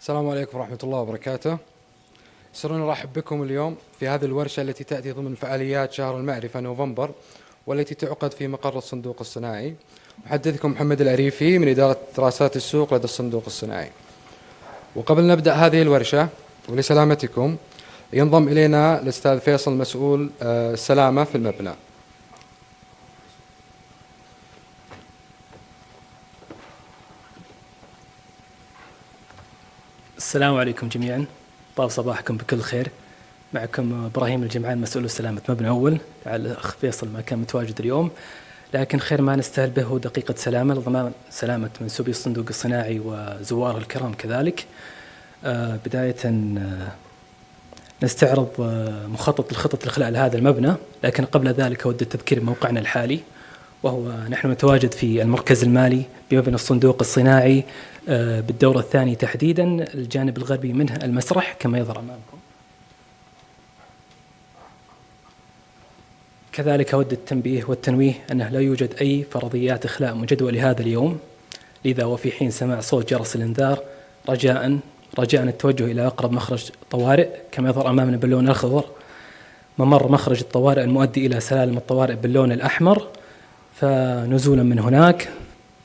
السلام عليكم ورحمة الله وبركاته. سرنا نرحب بكم اليوم في هذه الورشة التي تأتي ضمن فعاليات شهر المعرفة نوفمبر، والتي تعقد في مقر الصندوق الصناعي. محدثكم محمد العريفي من إدارة دراسات السوق لدى الصندوق الصناعي. وقبل نبدأ هذه الورشة ولسلامتكم ينضم إلينا الأستاذ فيصل مسؤول السلامة في المبنى. السلام عليكم جميعا، طاب صباحكم بكل خير. معكم إبراهيم الجمعان مسؤول سلامة مبنى أول. على الأخ فيصل ما كان متواجد اليوم، لكن خير ما نستاهل به هو دقيقة سلامة لضمان سلامة منسوبي الصندوق الصناعي وزواره الكرام كذلك. بداية نستعرض مخطط الخطط لخلال هذا المبنى، لكن قبل ذلك أود التذكير بموقعنا الحالي، وهو نحن نتواجد في المركز المالي بمبنى الصندوق الصناعي بالدور الثاني تحديدا، الجانب الغربي منه المسرح كما يظهر أمامكم. كذلك أود التنبيه والتنويه أنه لا يوجد أي فرضيات إخلاء مجدول لهذا اليوم، لذا وفي حين سماع صوت جرس الإنذار رجاء التوجه إلى أقرب مخرج طوارئ كما يظهر أمامنا باللون الأخضر، ممر مخرج الطوارئ المؤدي إلى سلالم الطوارئ باللون الأحمر، فنزولا من هناك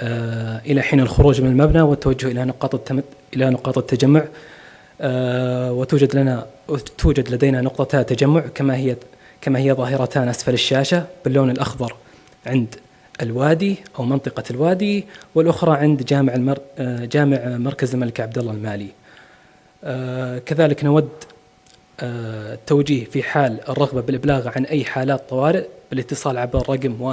إلى حين الخروج من المبنى والتوجه إلى نقاط التجمع. وتوجد لدينا نقطتا تجمع كما هي ظاهرتان أسفل الشاشة باللون الأخضر عند الوادي أو منطقة الوادي، والأخرى عند جامع مركز المملكة عبد الله المالي. كذلك نود التوجيه في حال الرغبة بالإبلاغ عن أي حالات طوارئ بالاتصال عبر رقم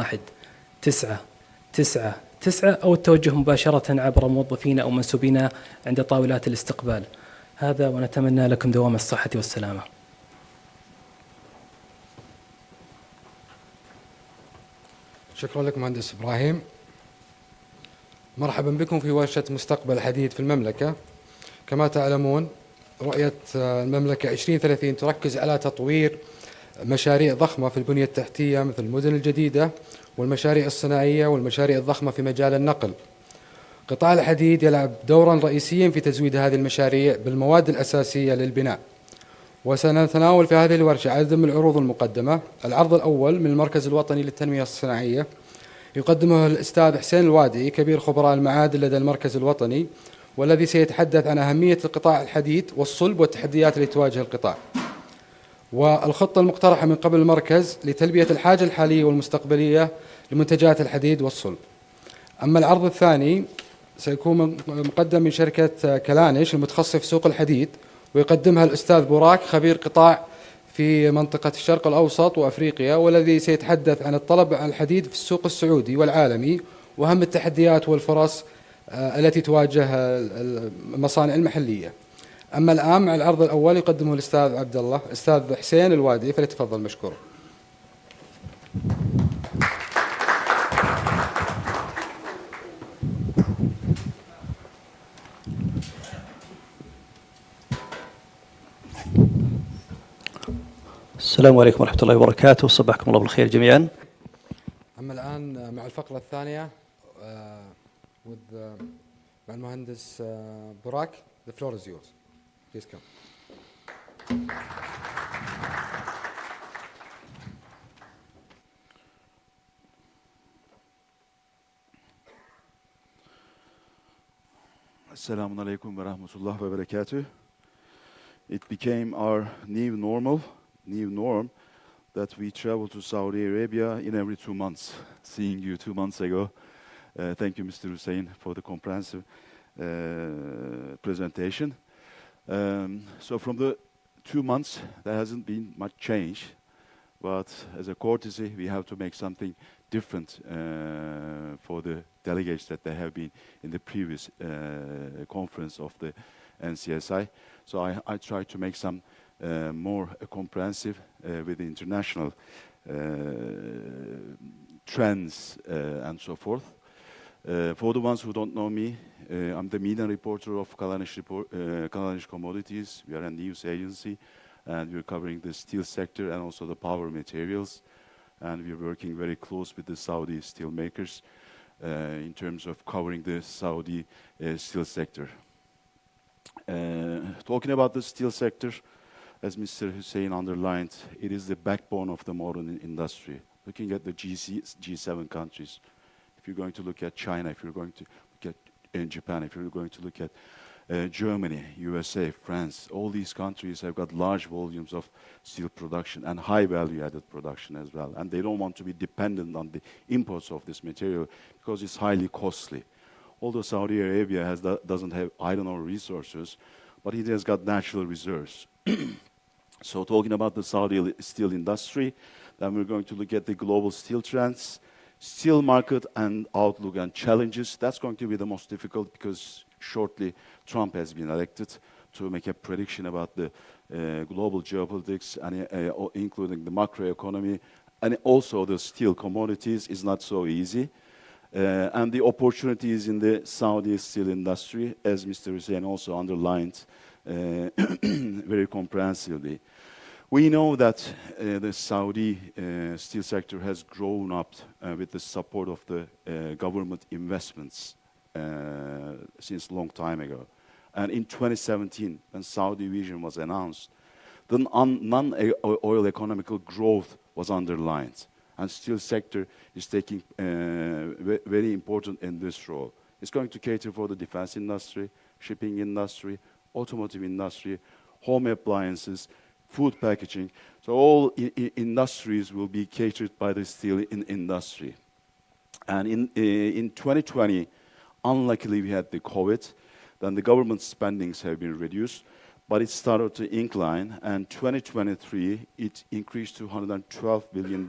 1999 أو التوجه مباشرة عبر موظفينا أو منسوبينا عند طاولات الاستقبال. هذا ونتمنى لكم دوام الصحة والسلامة. شكرا لك مهندس إبراهيم. مرحبا بكم في ورشة مستقبل الحديد في المملكة. كما تعلمون رؤية المملكة 2030 تركز على تطوير مشاريع ضخمة في البنية التحتية مثل المدن الجديدة والمشاريع الصناعية والمشاريع الضخمة في مجال النقل. قطاع الحديد يلعب دورا رئيسيا في تزويد هذه المشاريع بالمواد الأساسية للبناء. وسنتناول في هذه الورشة عدد من العروض المقدمة. العرض الأول من المركز الوطني للتنمية الصناعية يقدمه الأستاذ حسين الوادعي كبير خبراء المعادن لدى المركز الوطني، والذي سيتحدث عن أهمية القطاع الحديد والصلب والتحديات التي تواجه القطاع والخطة المقترحة من قبل المركز لتلبية الحاجة الحالية والمستقبلية لمنتجات الحديد والصلب. أما العرض الثاني سيكون مقدم من شركة كلانش المتخصصة في سوق الحديد، ويقدمها الأستاذ براك خبير قطاع في منطقة الشرق الأوسط وأفريقيا، والذي سيتحدث عن الطلب على الحديد في السوق السعودي والعالمي وأهم التحديات والفرص التي تواجه المصانع المحلية. أما الآن مع العرض الأول يقدمه الأستاذ حسين الوادي، فليتفضل مشكور. السلام عليكم ورحمة الله وبركاته، صبحكم الله بالخير جميعا. أما الآن مع الفقرة الثانية مع المهندس براك. The floor is yours. Please come. Assalamu alaikum wa rahmatullahi wa barakatuh. It became our new norm, that we travel to Saudi Arabia in every 2 months. Seeing you 2 months ago. Thank you, Mr. Hussein, for the comprehensive presentation. So from the 2 months, there hasn't been much change, but as a courtesy, we have to make something different for the delegates that they have been in the previous conference of the NCSI. So I try to make some more comprehensive with the international trends and so forth. For the ones who don't know me, I'm the MENA reporter of Kalanish Commodities. We are a news agency, and we're covering the steel sector and also the power materials. and we're working very close with the Saudi steel makers in terms of covering the Saudi steel sector. Talking about the steel sector, as Mr. Hussein underlined, it is the backbone of the modern industry. Looking at the G7 countries, if you're going to look at China, if you're going to look at Japan, if you're going to look at Germany, USA, France, all these countries have got large volumes of steel production and high value-added production as well. And they don't want to be dependent on the imports of this material because it's highly costly. Although Saudi Arabia doesn't have iron ore resources, but it has got natural reserves. So talking about the Saudi steel industry, then we're going to look at the global steel trends, steel market and outlook and challenges. That's going to be the most difficult because shortly Trump has been elected to make a prediction about the global geopolitics, and including the macroeconomy, and also the steel commodities is not so easy. And the opportunities in the Saudi steel industry, as Mr. Hussein also underlined very comprehensively. We know that the Saudi steel sector has grown up with the support of the government investments since a long time ago. And in 2017, when Saudi Vision was announced, the non-oil economical growth was underlined. And steel sector is taking very important in this role. It's going to cater for the defense industry, shipping industry, automotive industry, home appliances, food packaging. So all industries will be catered by the steel industry. And in 2020, unluckily we had the COVID, then the government spendings have been reduced, but it started to incline, and 2023, it increased to $112 billion.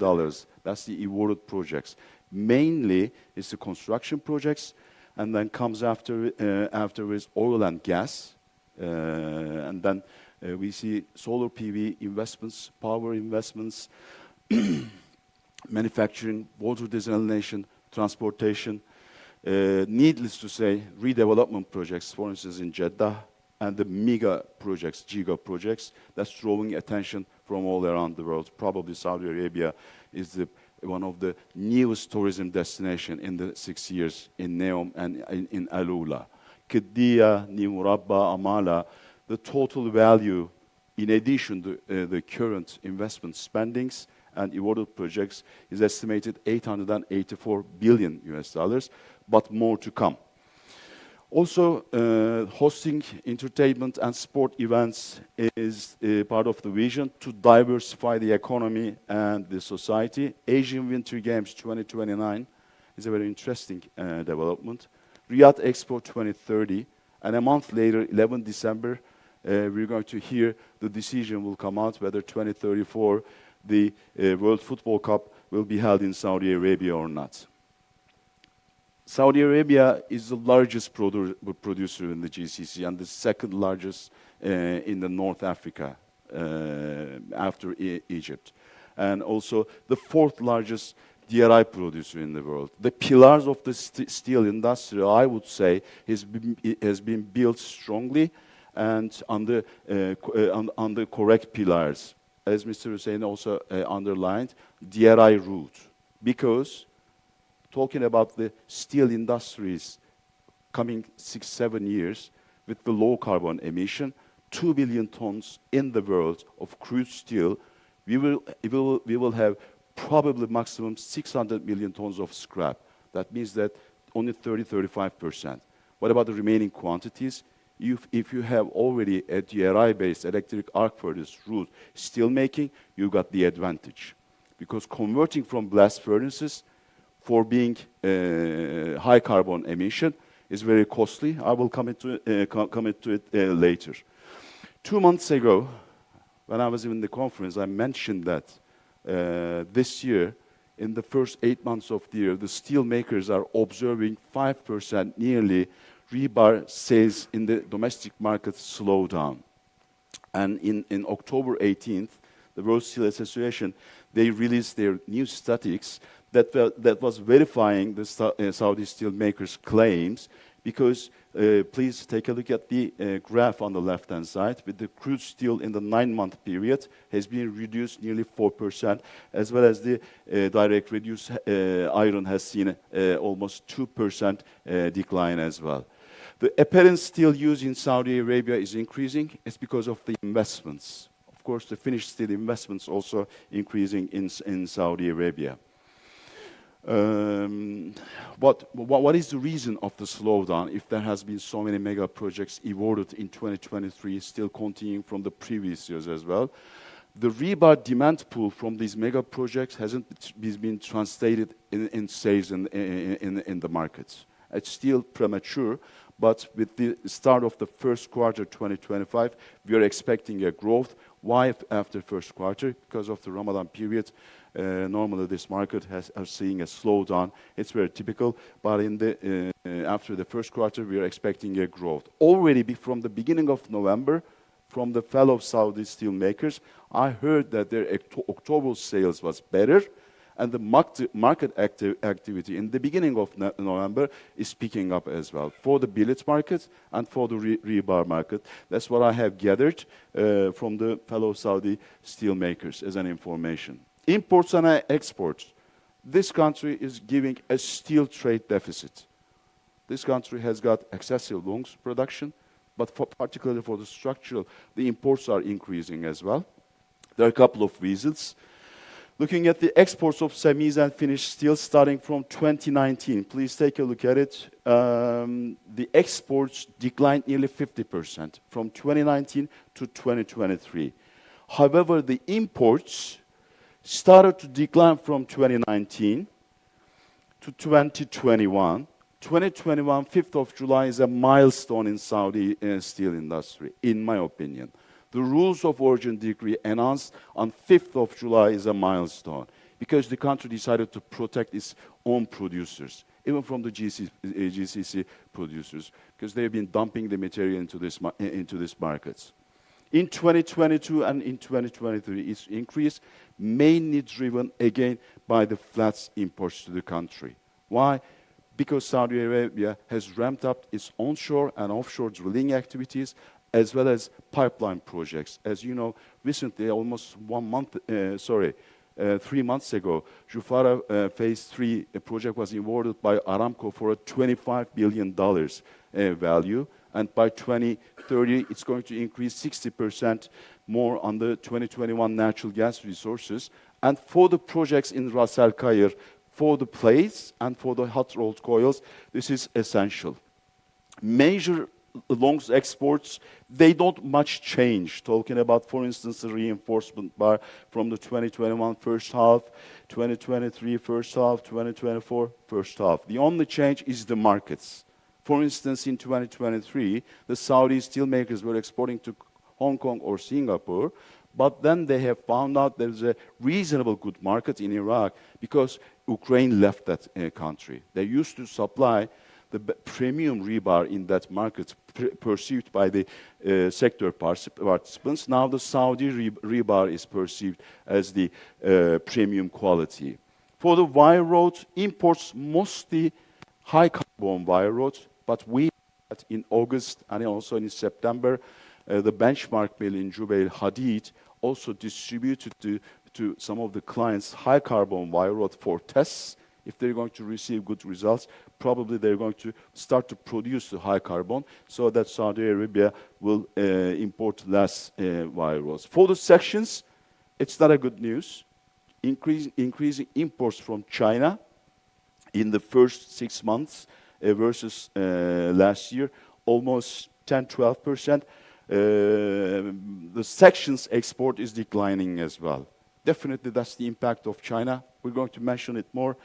That's the awarded projects. Mainly, it's the construction projects, and then comes afterwards oil and gas, and then we see solar PV investments, power investments, manufacturing, water desalination, transportation. Needless to say, redevelopment projects, for instance, in Jeddah, and the mega projects, giga projects, that's drawing attention from all around the world. Probably Saudi Arabia is one of the newest tourism destination in the 6 years in Neom and in Alula. Qiddiya, New Murabba, Amala, the total value, in addition to the current investment spendings and awarded projects, is estimated $884 billion, but more to come. Also, hosting entertainment and sport events is part of the vision to diversify the economy and the society. Asian Winter Games 2029 is a very interesting development. Riyadh Expo 2030, and a month later, 11 December, we're going to hear the decision will come out whether 2034 the World Football Cup will be held in Saudi Arabia or not. Saudi Arabia is the largest producer in the GCC and the second largest in the North Africa after Egypt, and also the fourth largest DRI producer in the world. The pillars of the steel industry, I would say, has been built strongly and on the correct pillars. As Mr. Hussein also underlined, DRI route, because talking about the steel industries coming 6-7 years with the low carbon emission, 2 billion tons in the world of crude steel, we will have probably maximum 600 million tons of scrap. That means that only 30-35%. What about the remaining quantities? If you have already a DRI-based electric arc furnace route steel making, you got the advantage. Because converting from blast furnaces for being high carbon emission is very costly. I will come into it later. 2 months ago, when I was in the conference, I mentioned that this year, in the first 8 months of the year, the steel makers are observing 5% nearly rebar sales in the domestic market slow down. And in October 18th, the World Steel Association, they released their new statistics that was verifying the Saudi steel makers' claims, because please take a look at the graph on the left-hand side. With the crude steel in the 9-month period has been reduced nearly 4%, as well as the direct reduced iron has seen almost 2% decline as well. The apparent steel use in Saudi Arabia is increasing. It's because of the investments. Of course, the finished steel investments also increasing in Saudi Arabia. What is the reason of the slowdown if there has been so many mega projects awarded in 2023, still continuing from the previous years as well? The rebar demand pool from these mega projects hasn't been translated in sales in the markets. It's still premature, but with the start of the first quarter 2025, we are expecting a growth. Why after first quarter? Because of the Ramadan period. Normally this market are seeing a slowdown. It's very typical, but after the first quarter, we are expecting a growth. Already from the beginning of November, from the fellow Saudi steel makers, I heard that their October sales was better, and the market activity in the beginning of November is picking up as well for the billet market and for the rebar market. That's what I have gathered from the fellow Saudi steel makers as an information. Imports and exports. This country is giving a steel trade deficit. This country has got excessive longs production, but particularly for the structural, the imports are increasing as well. There are a couple of reasons. Looking at the exports of semis and finished steel starting from 2019, please take a look at it. The exports declined nearly 50% from 2019 to 2023. However, the imports started to decline from 2019 to 2021. 2021, 5th of July, is a milestone in Saudi steel industry, in my opinion. The rules of origin decree announced on 5th of July is a milestone because the country decided to protect its own producers, even from the GCC producers, because they've been dumping the material into these markets. In 2022 and in 2023, it's increased, mainly driven again by the flats imports to the country. Why? Because Saudi Arabia has ramped up its onshore and offshore drilling activities, as well as pipeline projects. As you know, recently, almost 3 months ago, Jufara Phase 3 project was awarded by Aramco for a $25 billion value. And by 2030, it's going to increase 60% more on the 2021 natural gas resources. And for the projects in Ras Al Khair, for the plates and for the hot rolled coils, this is essential. Major longs exports, they don't much change. Talking about, for instance, the reinforcement bar from the 2021 first half, 2023 first half, 2024 first half. The only change is the markets. For instance, in 2023, the Saudi steelmakers were exporting to Hong Kong or Singapore, but then they have found out there's a reasonable good market in Iraq because Ukraine left that country. They used to supply the premium rebar in that market perceived by the sector participants. Now the Saudi rebar is perceived as the premium quality. For the wire rods, imports mostly high carbon wire rods, but we had in August and also in September, the benchmark mill in Jubail Hadid also distributed to some of the clients high carbon wire rod for tests. If they're going to receive good results, probably they're going to start to produce the high carbon so that Saudi Arabia will import less wire rods. For the sections, it's not a good news. Increasing imports from China in the first 6 months versus last year, almost 10-12%. The sections export is declining as well. Definitely that's the impact of China. We're going to mention it more.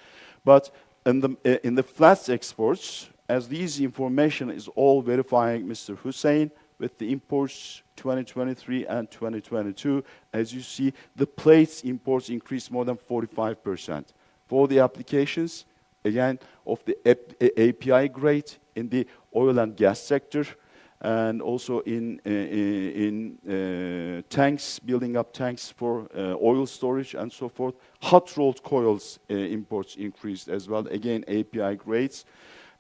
But in the flats exports, as these information is all verifying Mr. Hussein with the imports 2023 and 2022, as you see, the plates imports increased more than 45%. For the applications, again, of the API grade in the oil and gas sector, and also in tanks, building up tanks for oil storage and so forth. Hot rolled coils imports increased as well. Again, API grades.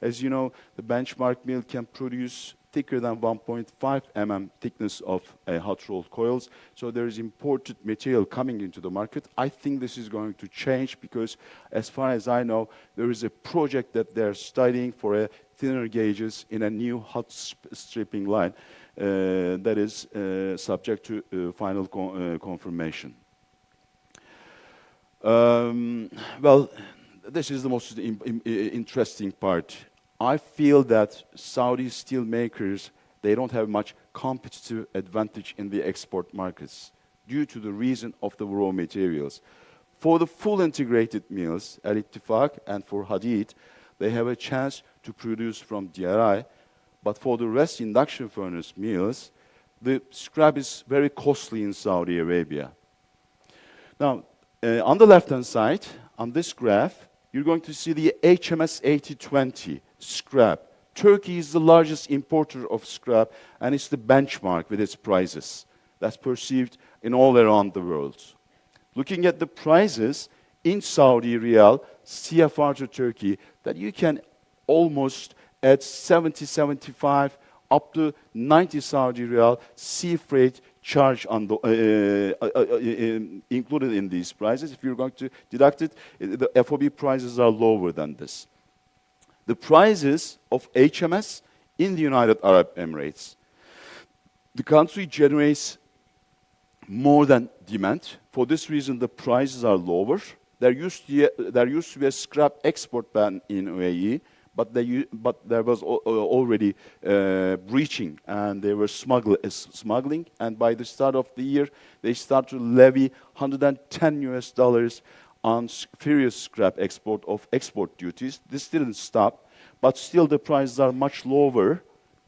As you know, the benchmark mill can produce thicker than 1.5 mm thickness of hot-rolled coils. So there is imported material coming into the market. I think this is going to change because, as far as I know, there is a project that they're studying for a thinner gauges in a new hot stripping line that is subject to final confirmation. Well, this is the most interesting part. I feel that Saudi steel makers, they don't have much competitive advantage in the export markets due to the reason of the raw materials. For the full integrated mills, Al Ittifaq and for Hadid, they have a chance to produce from DRI, but for the rest induction furnace mills, the scrap is very costly in Saudi Arabia. Now, on the left-hand side, on this graph, you're going to see the HMS 8020 scrap. Turkey is the largest importer of scrap, and it's the benchmark with its prices. That's perceived in all around the world. Looking at the prices in Saudi Riyal, CFR to Turkey, that you can almost at 70, 75, up to 90 Saudi Riyal sea freight charge on the, included in these prices. If you're going to deduct it, the FOB prices are lower than this. The prices of HMS in the United Arab Emirates. The country generates more than demand. For this reason, the prices are lower. There used to be a scrap export ban in UAE, but there was already breaching, and they were smuggling. And by the start of the year, they start to levy $110 on ferrous scrap export duties. This didn't stop, but still the prices are much lower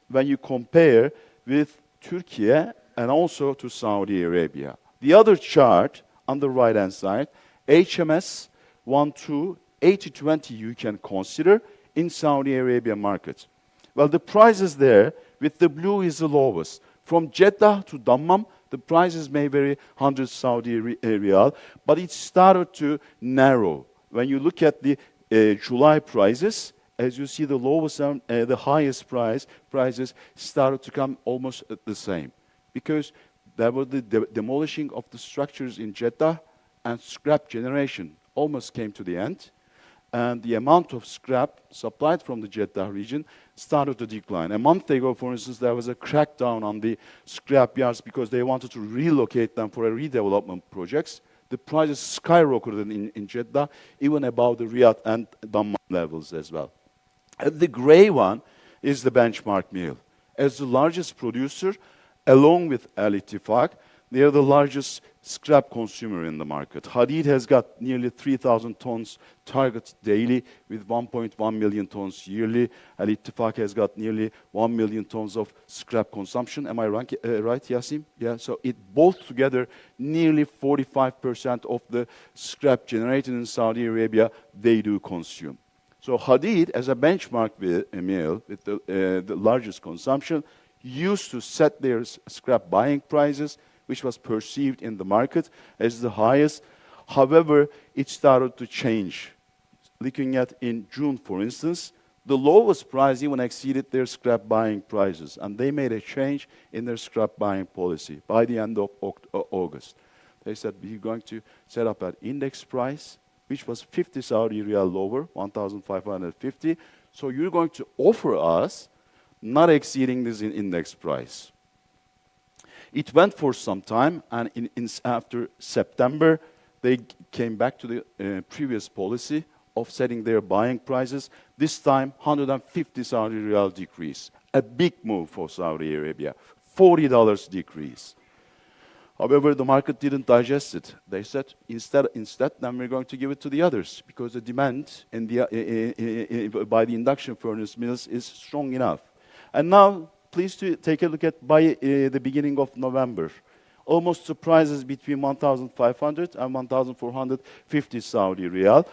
when you compare with Turkey and also to Saudi Arabia. The other chart on the right-hand side, HMS 8020 you can consider in Saudi Arabia market. Well, the prices there, with the blue is the lowest. From Jeddah to Dammam, the prices may vary 100 Saudi Riyal, but it started to narrow. When you look at the July prices, as you see the lowest and the highest prices started to come almost at the same. Because there was the demolishing of the structures in Jeddah, and scrap generation almost came to the end. And the amount of scrap supplied from the Jeddah region started to decline. A month ago, for instance, there was a crackdown on the scrap yards because they wanted to relocate them for a redevelopment projects. The prices skyrocketed in Jeddah, even above the Riyadh and Dammam levels as well. And the gray one is the benchmark mill. As the largest producer, along with Al Ittifaq, they are the largest scrap consumer in the market. Hadid has got nearly 3,000 tons targets daily with 1.1 million tons yearly. Al Ittifaq has got nearly 1 million tons of scrap consumption. Am I right, Yasim? Yeah, so it both together, nearly 45% of the scrap generated in Saudi Arabia, they do consume. So Hadid, as a benchmark mill with the largest consumption, used to set their scrap buying prices, which was perceived in the market as the highest. However, it started to change. Looking at in June, for instance, the lowest price even exceeded their scrap buying prices, and they made a change in their scrap buying policy by the end of August. They said, we're going to set up an index price, which was 50 Saudi Riyal lower, 1,550. So you're going to offer us not exceeding this index price. It went for some time, and after September, they came back to the previous policy of setting their buying prices. This time, 150 Saudi Riyal decrease. A big move for Saudi Arabia, $40 decrease. However, the market didn't digest it. They said, instead, then we're going to give it to the others, because the demand in by the induction furnace mills is strong enough. And now, please take a look at by the beginning of November. Almost the prices between 1,500 and 1,450 Saudi Riyal,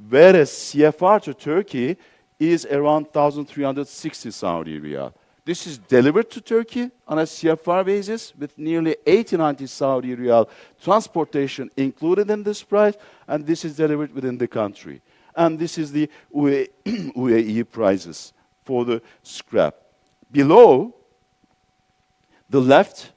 whereas CFR to Turkey is around 1,360 Saudi Riyal. This is delivered to Turkey on a CFR basis with nearly 80-90 Saudi Riyal transportation included in this price, and this is delivered within the country. And this is the UAE prices for the scrap. Below the left,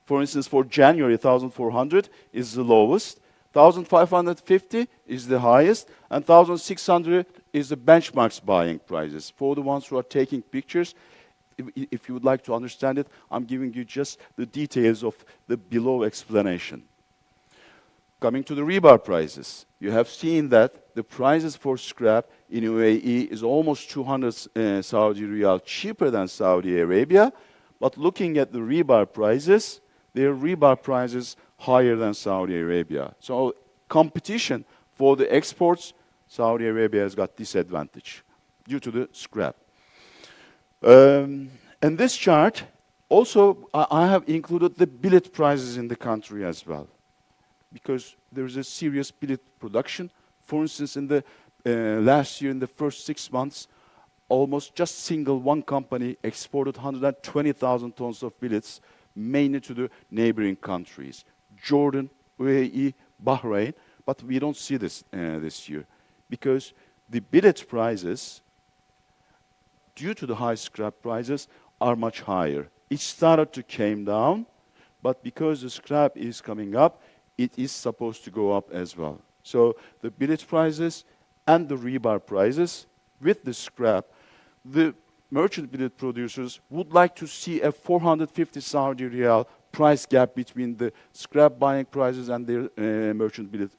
for instance, for January, 1,400 is the lowest, 1,550 is the highest, and 1,600 is the benchmarks buying prices. For the ones who are taking pictures, if you would like to understand it, I'm giving you just the details of the below explanation. Coming to the rebar prices, you have seen that the prices for scrap in UAE is almost 200 Saudi riyal cheaper than Saudi Arabia, but looking at the rebar prices, their rebar prices higher than Saudi Arabia. So competition for the exports, Saudi Arabia has got disadvantage due to the scrap. In this chart, also I have included the billet prices in the country as well, because there is a serious billet production. For instance, in the last year, in the first 6 months, almost just one company exported 120,000 tons of billets, mainly to the neighboring countries, Jordan, UAE, Bahrain. But we don't see this this year, because the billet prices, due to the high scrap prices, are much higher. It started to came down, but because the scrap is coming up, it is supposed to go up as well. So the billet prices and the rebar prices with the scrap, the merchant billet producers would like to see a 450 Saudi riyal price gap between the scrap buying prices and their merchant billet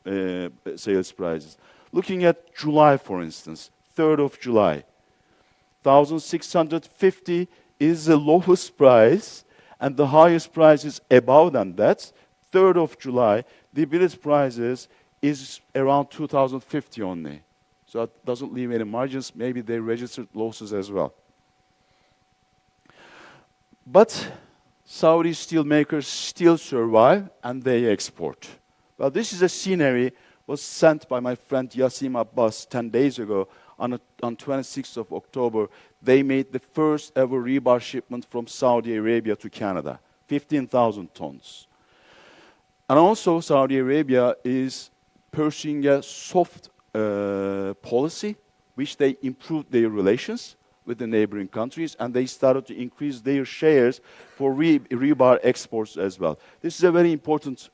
sales prices. Looking at July, for instance, 3rd of July, 1,650 is the lowest price, and the highest price is above than that. 3rd of July, the billet prices is around 2,050 only. So it doesn't leave any margins. Maybe they registered losses as well. But Saudi steelmakers still survive and they export. Well, this is a scenery was sent by my friend Yassim Abbas 10 days ago. On 26th of October, they made the first ever rebar shipment from Saudi Arabia to Canada, 15,000 tons. And also Saudi Arabia is pursuing a soft policy, which they improved their relations with the neighboring countries, and they started to increase their shares for rebar exports as well. This is a very important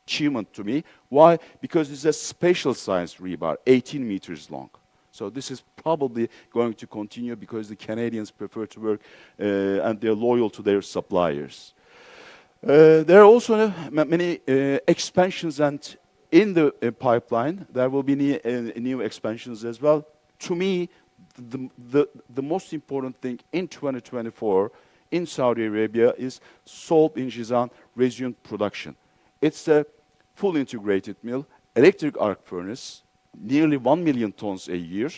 achievement to me. Why? Because it's a special size rebar, 18 meters long. So this is probably going to continue because the Canadians prefer to work and they're loyal to their suppliers. There are also many expansions, and in the pipeline, there will be new expansions as well. To me, the most important thing in 2024 in Saudi Arabia is Solb in Jizan resumed production. It's a full integrated mill, electric arc furnace, nearly 1 million tons a year.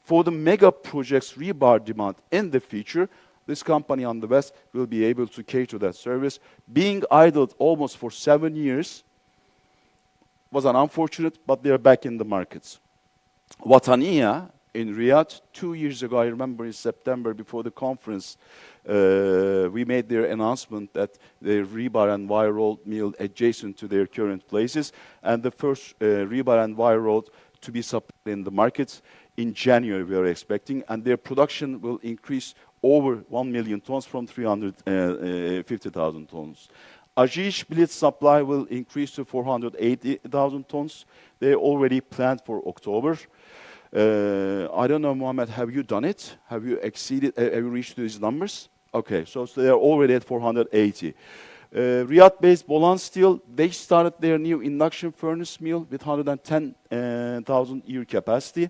For the mega projects rebar demand in the future, this company on the west will be able to cater that service. Being idled almost for 7 years was an unfortunate, but they are back in the markets. Wataniya in Riyadh, 2 years ago, I remember in September before the conference, we made their announcement that the rebar and wire rolled mill adjacent to their current places, and the first rebar and wire rolled to be supplied in the markets in January we are expecting, and their production will increase over 1 million tons from 350,000 tons. Ajish billet supply will increase to 480,000 tons. They already planned for October. I don't know, Mohammed, have you done it? Have you exceeded, have you reached these numbers? Okay, so they are already at 480. Riyadh-based Bolan Steel, they started their new induction furnace mill with 110,000 year capacity.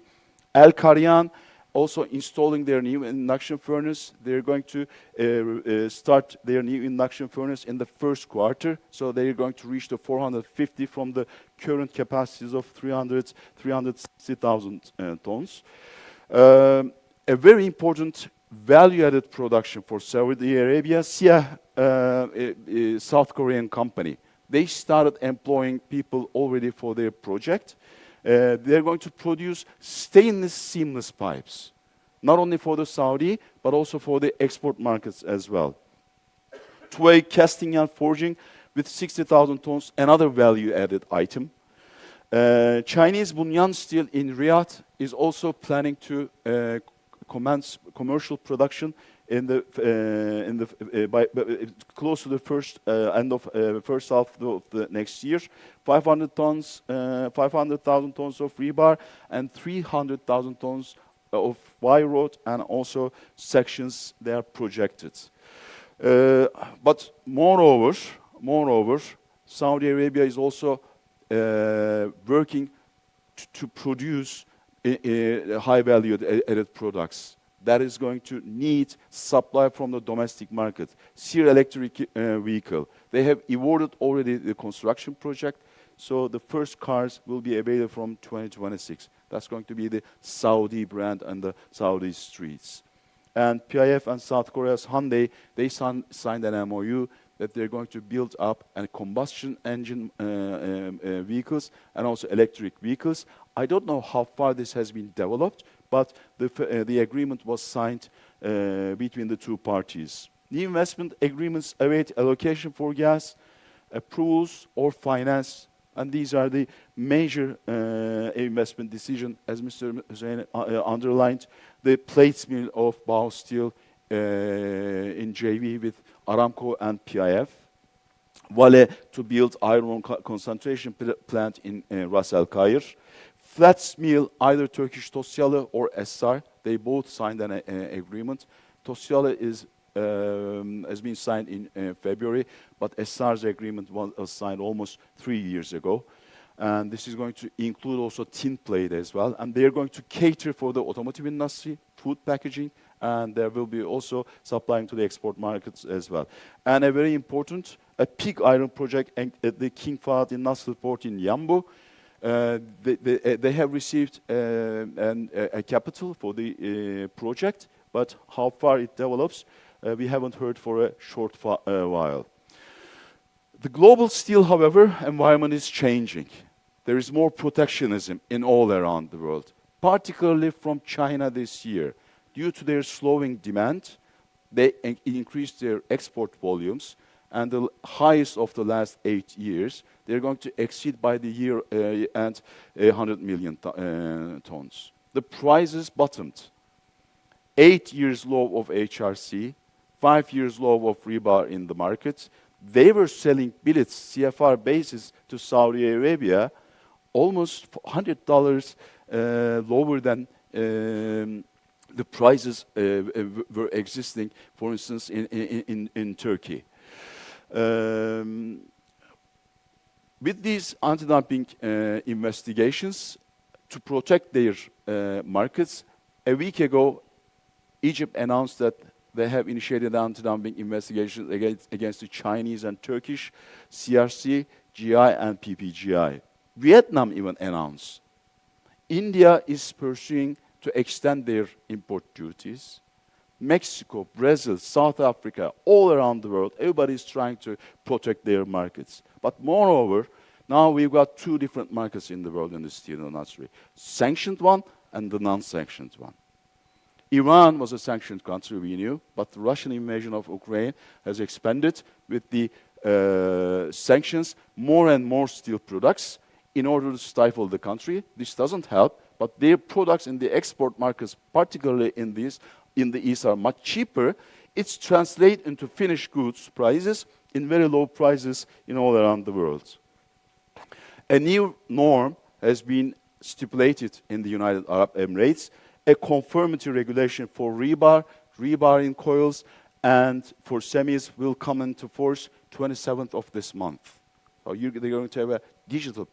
Al Karyan also installing their new induction furnace. They're going to start their new induction furnace in the first quarter. So they're going to reach the 450 from the current capacities of 360,000 tons. A very important value-added production for Saudi Arabia, Siyah, South Korean company. They started employing people already for their project. They're going to produce stainless seamless pipes, not only for the Saudi, but also for the export markets as well. Tway casting and forging with 60,000 tons, another value-added item. Chinese Bunyan Steel in Riyadh is also planning to commence commercial production close to the end of first half of the next year. 500,000 tons of rebar and 300,000 tons of wire rod and also sections they are projected. But moreover, Saudi Arabia is also working to produce high value added products. That is going to need supply from the domestic market. Sear electric vehicle. They have awarded already the construction project, so the first cars will be available from 2026. That's going to be the Saudi brand and the Saudi streets. And PIF and South Korea's Hyundai, they signed an MOU that they're going to build up a combustion engine vehicles and also electric vehicles. I don't know how far this has been developed, but the agreement was signed between the two parties. The investment agreements await allocation for gas, approvals or finance, and these are the major investment decisions, as Mr. Hussein underlined. The plates mill of Bao Steel in JV with Aramco and PIF. Vale to build iron ore concentration plant in Ras Al Khair. Flats mill, either Turkish Tosyalı or Essar, they both signed an agreement. Tosyalı has been signed in February, but Essar's agreement was signed almost 3 years ago. And this is going to include also tin plate as well. And they're going to cater for the automotive industry, food packaging, and there will be also supplying to the export markets as well. And a very important, a pig iron project at the King Fahd Industrial Port in Yanbu. They have received a capital for the project, but how far it develops, we haven't heard for a short while. The global steel, however, environment is changing. There is more protectionism in all around the world, particularly from China this year. Due to their slowing demand, they increased their export volumes, and the highest of the last 8 years, they're going to exceed by the year end 100 million tons. The prices bottomed. 8 years low of HRC, 5 years low of rebar in the market. They were selling billets, CFR basis, to Saudi Arabia, almost $100 lower than the prices were existing, for instance, in Turkey. With these anti-dumping investigations to protect their markets, a week ago, Egypt announced that they have initiated anti-dumping investigations against the Chinese and Turkish CRC, GI, and PPGI. Vietnam even announced. India is pursuing to extend their import duties. Mexico, Brazil, South Africa, all around the world, everybody is trying to protect their markets. But moreover, now we've got two different markets in the world in the steel industry. Sanctioned one and the non-sanctioned one. Iran was a sanctioned country, we knew, but the Russian invasion of Ukraine has expanded with the sanctions more and more steel products in order to stifle the country. This doesn't help, but their products in the export markets, particularly in the East, are much cheaper. It's translated into finished goods prices in very low prices in all around the world. A new norm has been stipulated in the United Arab Emirates, a conformity regulation for rebar in coils, and for semis will come into force 27th of this month. So they're going to have a digital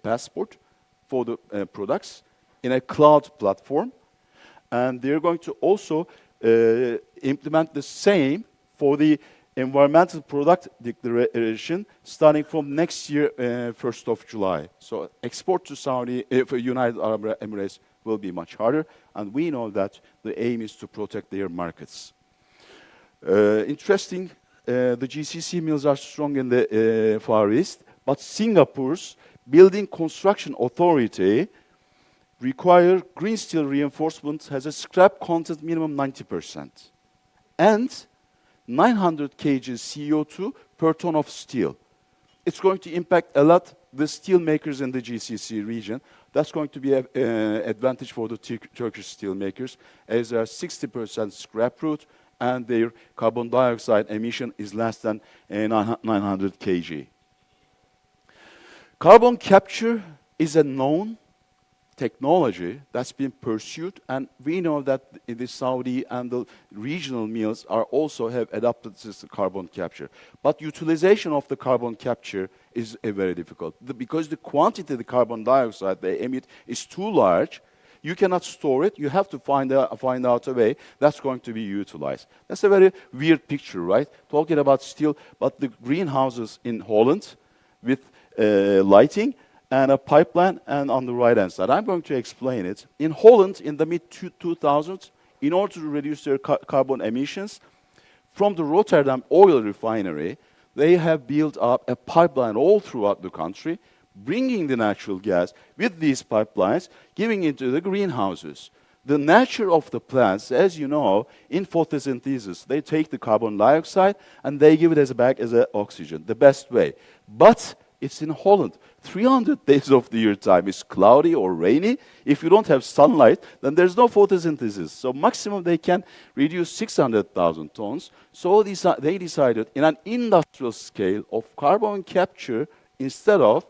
passport for the products in a cloud platform, and they're going to also implement the same for the environmental product declaration starting from next year, 1st of July. So export to Saudi, for United Arab Emirates will be much harder, and we know that the aim is to protect their markets. Interesting, the GCC mills are strong in the Far East, but Singapore's Building Construction Authority require green steel reinforcement has a scrap content minimum 90% and 900 kg CO2 per ton of steel. It's going to impact a lot the steel makers in the GCC region. That's going to be an advantage for the Turkish steel makers, as there are 60% scrap route, and their carbon dioxide emission is less than 900 kg. Carbon capture is a known technology that's been pursued, and we know that the Saudi and the regional mills are also have adopted this carbon capture. But utilization of the carbon capture is very difficult. Because the quantity of the carbon dioxide they emit is too large, you cannot store it. You have to find out a way that's going to be utilized. That's a very weird picture, right? Talking about steel, but the greenhouses in Holland with lighting, and a pipeline, and on the right-hand side. I'm going to explain it. In Holland, in the mid-2000s, in order to reduce their carbon emissions, from the Rotterdam oil refinery, they have built up a pipeline all throughout the country, bringing the natural gas with these pipelines, giving it to the greenhouses. The nature of the plants, as you know, in photosynthesis, they take the carbon dioxide and they give it back as oxygen, the best way. But it's in Holland. 300 days of the year time is cloudy or rainy. If you don't have sunlight, then there's no photosynthesis. So maximum they can reduce 600,000 tons. So they decided in an industrial scale of carbon capture instead of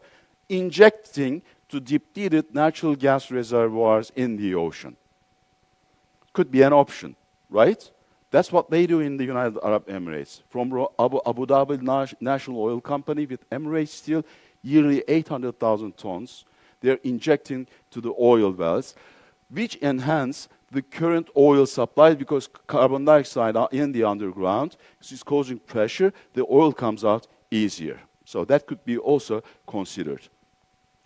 injecting to depleted natural gas reservoirs in the ocean. Could be an option, right? That's what they do in the United Arab Emirates. From Abu Dhabi National Oil Company with Emirates Steel, yearly 800,000 tons, they're injecting to the oil wells, which enhance the current oil supply because carbon dioxide in the underground is causing pressure, the oil comes out easier. So that could be also considered.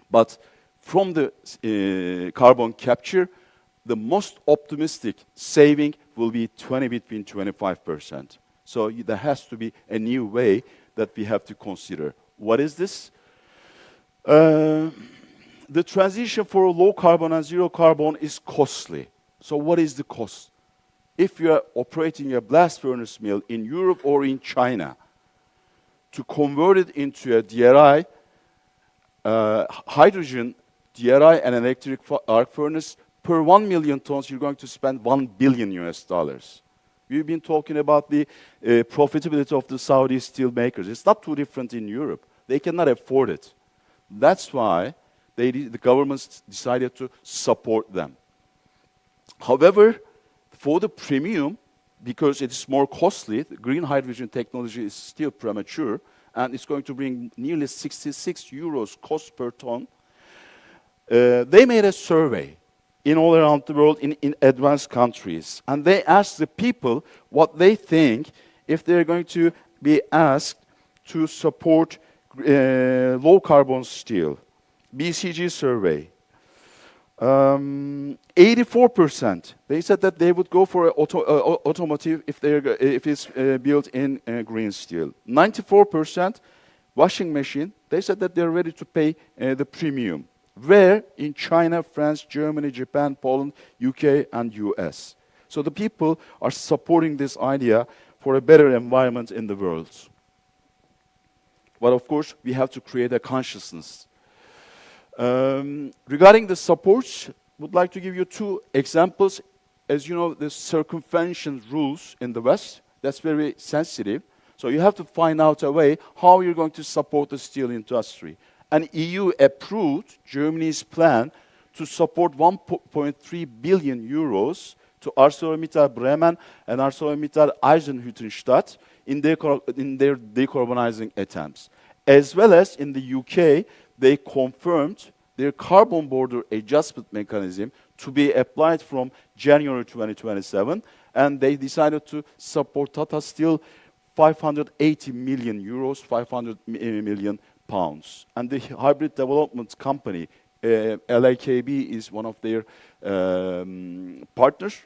But from the carbon capture, the most optimistic saving will be between 25%. So there has to be a new way that we have to consider. What is this? The transition for low carbon and zero carbon is costly. So what is the cost? If you are operating a blast furnace mill in Europe or in China, to convert it into a DRI, hydrogen DRI and an electric arc furnace, per 1 million tons, you're going to spend $1 billion US. We've been talking about the profitability of the Saudi steel makers. It's not too different in Europe. They cannot afford it. That's why the governments decided to support them. However, for the premium, because it's more costly, the green hydrogen technology is still premature, and it's going to bring nearly 66 euros cost per ton. They made a survey in all around the world in advanced countries. And they asked the people what they think if they're going to be asked to support low carbon steel. BCG survey. 84%, they said that they would go for automotive if it's built in green steel. 94% washing machine, they said that they're ready to pay the premium. Where? In China, France, Germany, Japan, Poland, UK, and US. So the people are supporting this idea for a better environment in the world. But of course, we have to create a consciousness. Regarding the supports, I would like to give you two examples. As you know, the circumvention rules in the West, that's very sensitive. So you have to find out a way how you're going to support the steel industry. And EU approved Germany's plan to support 1.3 billion euros to ArcelorMittal Bremen and ArcelorMittal Eisenhüttenstadt in their decarbonizing attempts. As well as in the UK, they confirmed their carbon border adjustment mechanism to be applied from January 2027, and they decided to support Tata Steel 580 million euros, 500 million pounds. And the hybrid development company, LAKB, is one of their partners.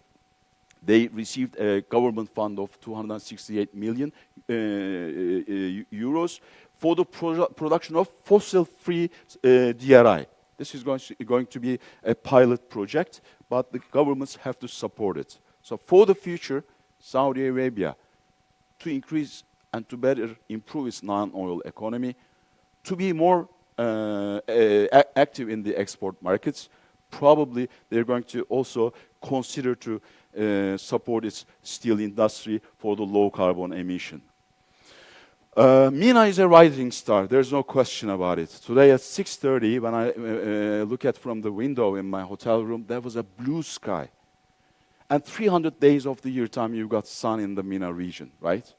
They received a government fund of 268 million euros for the production of fossil-free DRI. This is going to be a pilot project, but the governments have to support it. So for the future, Saudi Arabia, to increase and to better improve its non-oil economy, to be more active in the export markets, probably they're going to also consider to support its steel industry for the low carbon emission. MENA is a rising star. There's no question about it. Today at 6:30, when I look at from the window in my hotel room, there was a blue sky. And 300 days of the year time, you've got sun in the MENA region, right?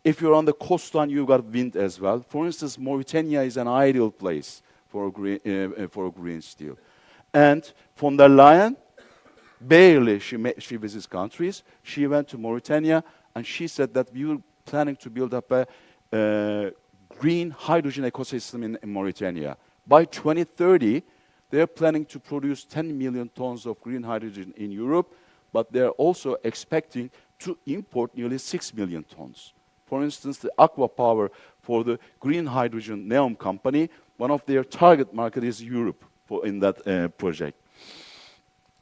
If you're on the coastline, you've got wind as well. For instance, Mauritania is an ideal place for green steel. And von der Leyen, barely she visits countries. She went to Mauritania, and she said that we were planning to build up a green hydrogen ecosystem in Mauritania. By 2030, they're planning to produce 10 million tons of green hydrogen in Europe, but they're also expecting to import nearly 6 million tons. For instance, the Aqua Power for the green hydrogen NEOM company, one of their target market is Europe in that project.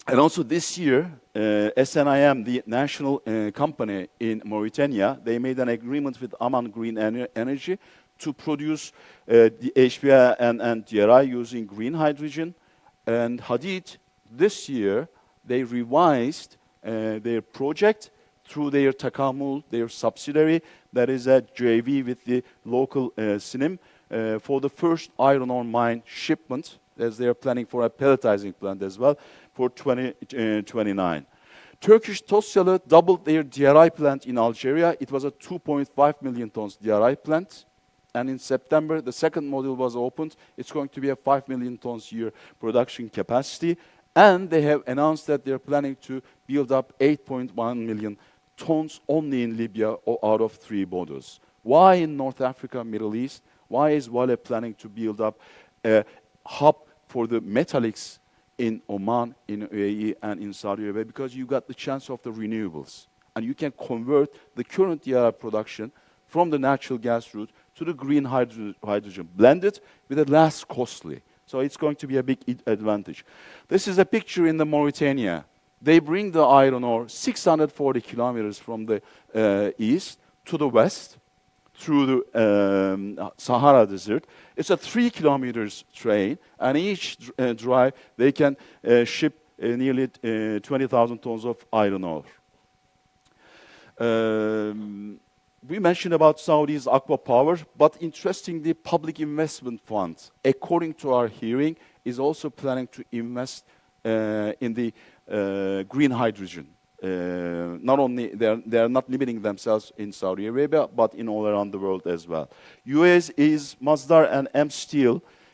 And also this year, SNIM, the national company in Mauritania, they made an agreement with Aman Green Energy to produce the HBI and DRI using green hydrogen. And Hadid, this year, they revised their project through their Takamul, their subsidiary, that is a JV with the local SNIM, for the first iron ore mine shipment, as they are planning for a pelletizing plant as well, for 2029. Turkish Tosyalı doubled their DRI plant in Algeria. It was a 2.5 million tons DRI plant. And in September, the second module was opened. It's going to be a 5 million tons year production capacity. And they have announced that they're planning to build up 8.1 million tons only in Libya out of 3 borders. Why in North Africa, Middle East? Why is Vale planning to build up a hub for the metallics in Oman, in UAE, and in Saudi Arabia? Because you got the chance of the renewables. And you can convert the current DRI production from the natural gas route to the green hydrogen, blended with the less costly. So it's going to be a big advantage. This is a picture in the Mauritania. They bring the iron ore 640 kilometers from the east to the west through the Sahara Desert. It's a 3 kilometers train, and each drive they can ship nearly 20,000 tons of iron ore. We mentioned about Saudi's Aqua Power, but interestingly, Public Investment Fund, according to our hearing, is also planning to invest in the green hydrogen. Not only they are not limiting themselves in Saudi Arabia, but in all around the world as well. US is Masdar and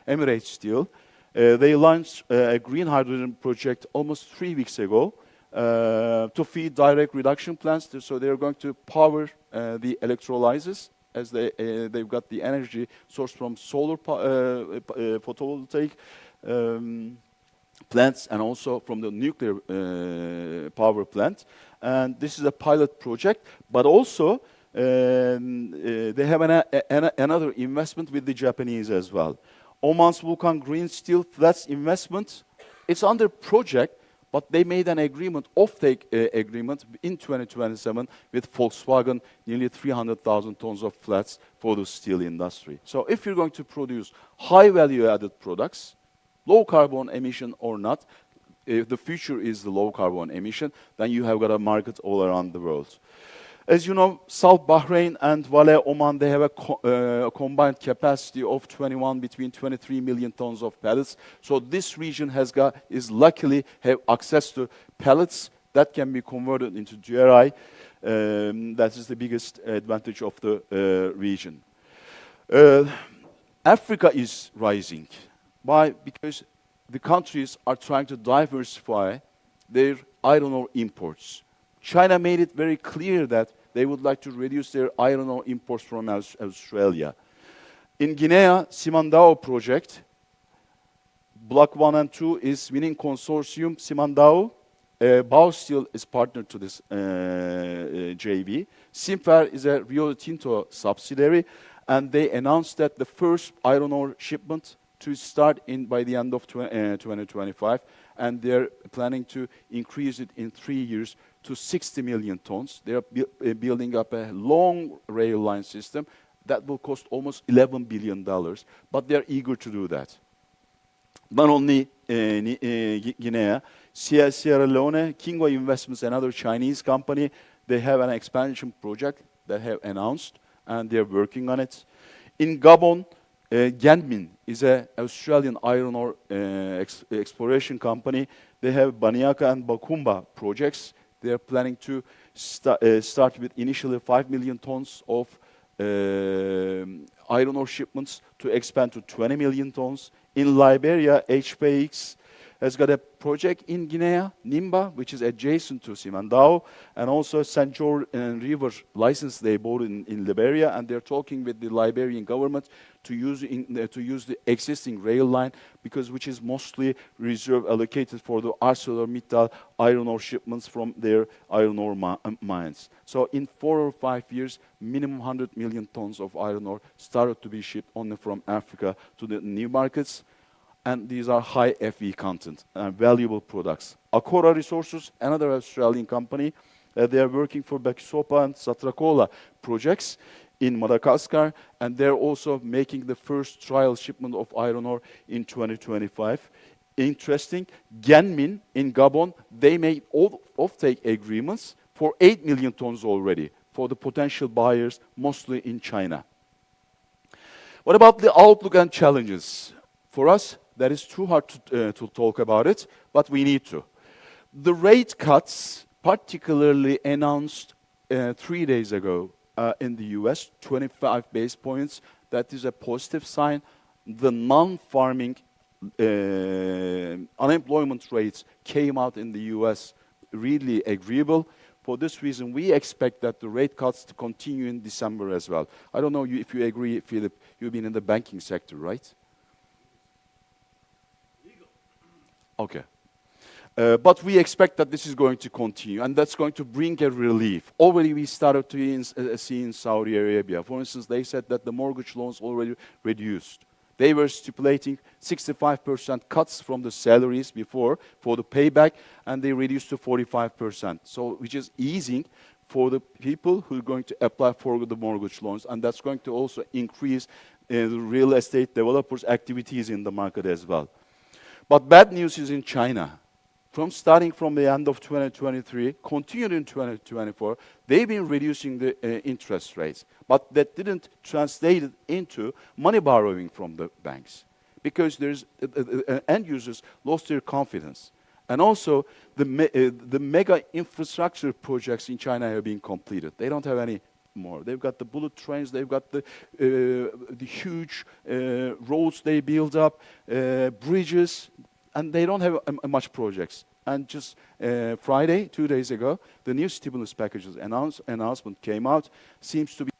Emirates Steel. They launched a green hydrogen project almost 3 weeks ago to feed direct reduction plants. So they're going to power the electrolyzers, as they've got the energy sourced from solar photovoltaic plants, and also from the nuclear power plant. And this is a pilot project, but also they have another investment with the Japanese as well. Oman's Vulcan Green Steel Flats investment, it's under project, but they made an agreement, offtake agreement in 2027 with Volkswagen, nearly 300,000 tons of flats for the steel industry. So if you're going to produce high value added products, low carbon emission or not, if the future is the low carbon emission, then you have got a market all around the world. As you know, South Bahrain and Vale Oman, they have a combined capacity of between 23 million tons of pellets. So this region is luckily have access to pellets that can be converted into DRI. That is the biggest advantage of the region. Africa is rising. Why? Because the countries are trying to diversify their iron ore imports. China made it very clear that they would like to reduce their iron ore imports from Australia. In Guinea, Simandou project, Block 1 and 2 is winning consortium. Simandou, Bao Steel is partner to this JV. Simfer is a Rio Tinto subsidiary, and they announced that the first iron ore shipment to start by the end of 2025, and they're planning to increase it in 3 years to 60 million tons. They are building up a long rail line system. That will cost almost $11 billion, but they're eager to do that. Not only Guinea, Sierra Leone, Kingwa Investments, another Chinese company, they have an expansion project that have announced, and they're working on it. In Gabon, Genmin is an Australian iron ore exploration company. They have Baniaka and Bakumba projects. They're planning to start with initially 5 million tons of iron ore shipments to expand to 20 million tons. In Liberia, HPX has got a project in Guinea, Nimba, which is adjacent to Simandao, and also St. George River license they bought in Liberia, and they're talking with the Liberian government to use the existing rail line, which is mostly reserve allocated for the ArcelorMittal iron ore shipments from their iron ore mines. So in 4 or 5 years, minimum 100 million tons of iron ore started to be shipped only from Africa to the new markets. And these are high Fe content, valuable products. Akora Resources, another Australian company, they are working for Bakisopa and Satracola projects in Madagascar, and they're also making the first trial shipment of iron ore in 2025. Interesting, Genmin in Gabon, they made offtake agreements for 8 million tons already for the potential buyers, mostly in China. What about the outlook and challenges? For us, that is too hard to talk about it, but we need to. The rate cuts, particularly announced 3 days ago in the US, 25 base points, that is a positive sign. The non-farming unemployment rates came out in the US really agreeable. For this reason, we expect that the rate cuts to continue in December as well. I don't know if you agree, Philip, you've been in the banking sector, right? Okay. But we expect that this is going to continue, and that's going to bring a relief. Already we started to see in Saudi Arabia. For instance, they said that the mortgage loans already reduced. They were stipulating 65% cuts from the salaries before for the payback, and they reduced to 45%. So, which is easing for the people who are going to apply for the mortgage loans, and that's going to also increase the real estate developers' activities in the market as well. But bad news is in China. Starting from the end of 2023, continued in 2024, they've been reducing the interest rates. But that didn't translate into money borrowing from the banks, because end users lost their confidence. And also, the mega infrastructure projects in China have been completed. They don't have any more. They've got the bullet trains, they've got the huge roads they build up, bridges, and they don't have much projects. And just Friday, 2 days ago, the new stimulus packages announcement came out. Seems to be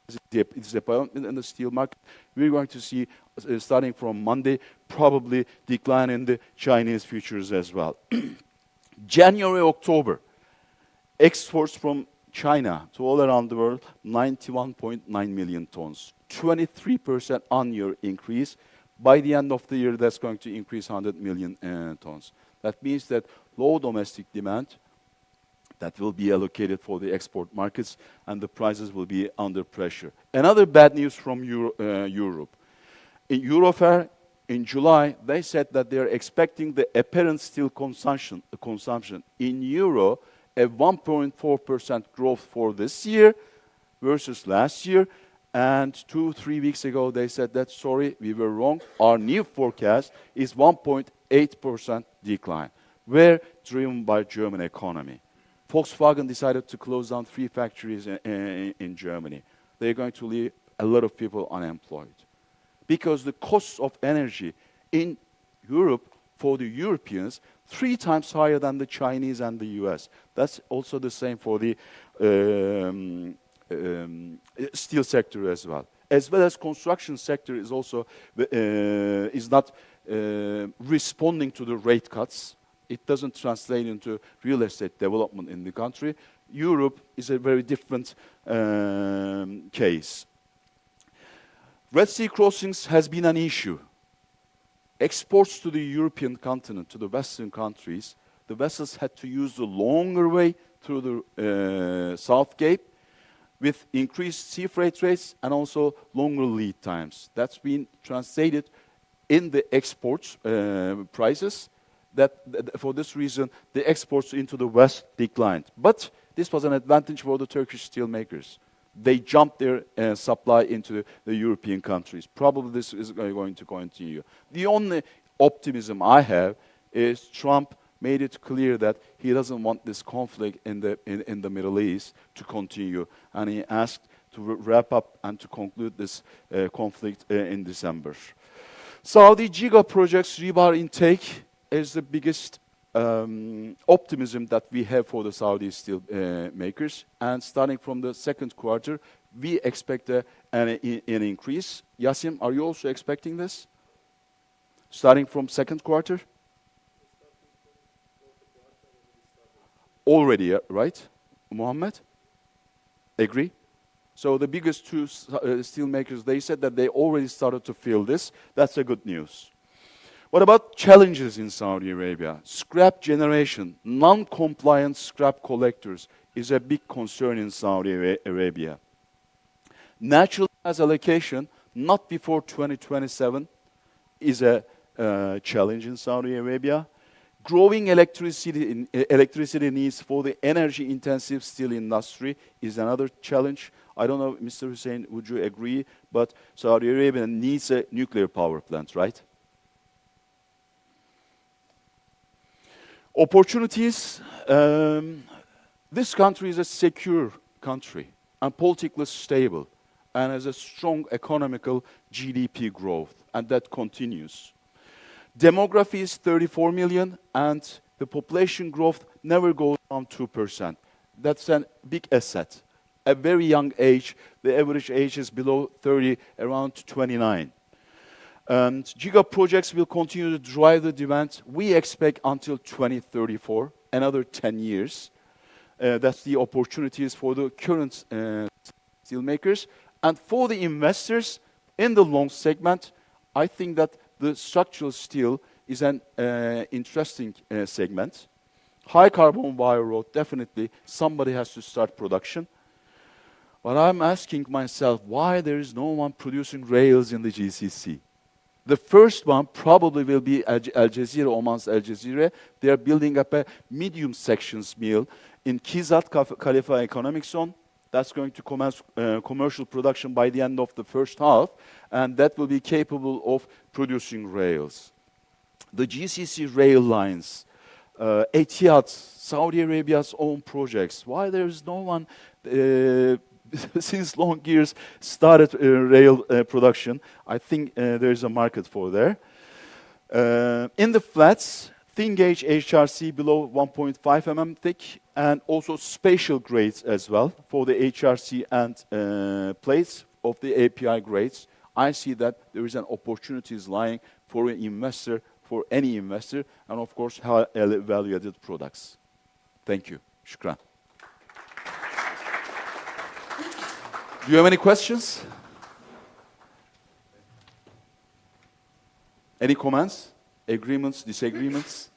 disappointment in the steel market. We're going to see, starting from Monday, probably decline in the Chinese futures as well. January, October, exports from China to all around the world, 91.9 million tons, 23% on-year increase. By the end of the year, that's going to increase 100 million tons. That means that low domestic demand that will be allocated for the export markets, and the prices will be under pressure. Another bad news from Europe. In Eurofair, in July, they said that they're expecting the apparent steel consumption in euro a 1.4% growth for this year versus last year. And 2-3 weeks ago, they said that, sorry, we were wrong. Our new forecast is 1.8% decline. We're driven by German economy. Volkswagen decided to close down 3 factories in Germany. They're going to leave a lot of people unemployed, because the cost of energy in Europe for the Europeans 3 times higher than the Chinese and the US. That's also the same for the steel sector as well. As well as construction sector is also is not responding to the rate cuts. It doesn't translate into real estate development in the country. Europe is a very different case. Red Sea crossings has been an issue. Exports to the European continent, to the Western countries, the vessels had to use the longer way through the South Cape. with increased sea freight rates and also longer lead times. That's been translated in the exports prices. For this reason, the exports into the West declined. But this was an advantage for the Turkish steel makers. They jumped their supply into the European countries. Probably this is going to continue. The only optimism I have is Trump made it clear that he doesn't want this conflict in the Middle East to continue, and he asked to wrap up and to conclude this conflict in December. Saudi giga projects rebar intake is the biggest optimism that we have for the Saudi steel makers. And starting from the second quarter, we expect an increase. Yasim, are you also expecting this? Starting from second quarter? Already, right? Mohammed? Agree? So the biggest two steel makers, they said that they already started to feel this. That's a good news. What about challenges in Saudi Arabia? Scrap generation, non-compliant scrap collectors is a big concern in Saudi Arabia. Natural gas allocation, not before 2027, is a challenge in Saudi Arabia. Growing electricity needs for the energy-intensive steel industry is another challenge. I don't know, Mr. Hussein, would you agree? But Saudi Arabia needs a nuclear power plant, right? Opportunities. This country is a secure country and politically stable and has a strong economical GDP growth, and that continues. Demography is 34 million, and the population growth never goes down 2%. That's a big asset. A very young age, the average age is below 30, around 29. And giga projects will continue to drive the demand. We expect until 2034, another 10 years. That's the opportunities for the current steel makers. And for the investors in the long segment, I think that the structural steel is an interesting segment. High carbon wire rod, definitely somebody has to start production. But I'm asking myself, why there is no one producing rails in the GCC? The first one probably will be Al Jazeera, Oman's Al Jazeera. They are building up a medium sections mill in Kizat Khalifa Economic Zone. That's going to commence commercial production by the end of the first half, and that will be capable of producing rails. The GCC rail lines, Etihad, Saudi Arabia's own projects. Why there is no one since long years started rail production? I think there is a market for there. In the flats, thin gauge HRC below 1.5 mm thick, and also spatial grades as well for the HRC and plates of the API grades. I see that there is an opportunities lying for an investor, for any investor, and of course, value-added products. Thank you. Shukran. Do you have any questions? Any comments? Agreements, disagreements?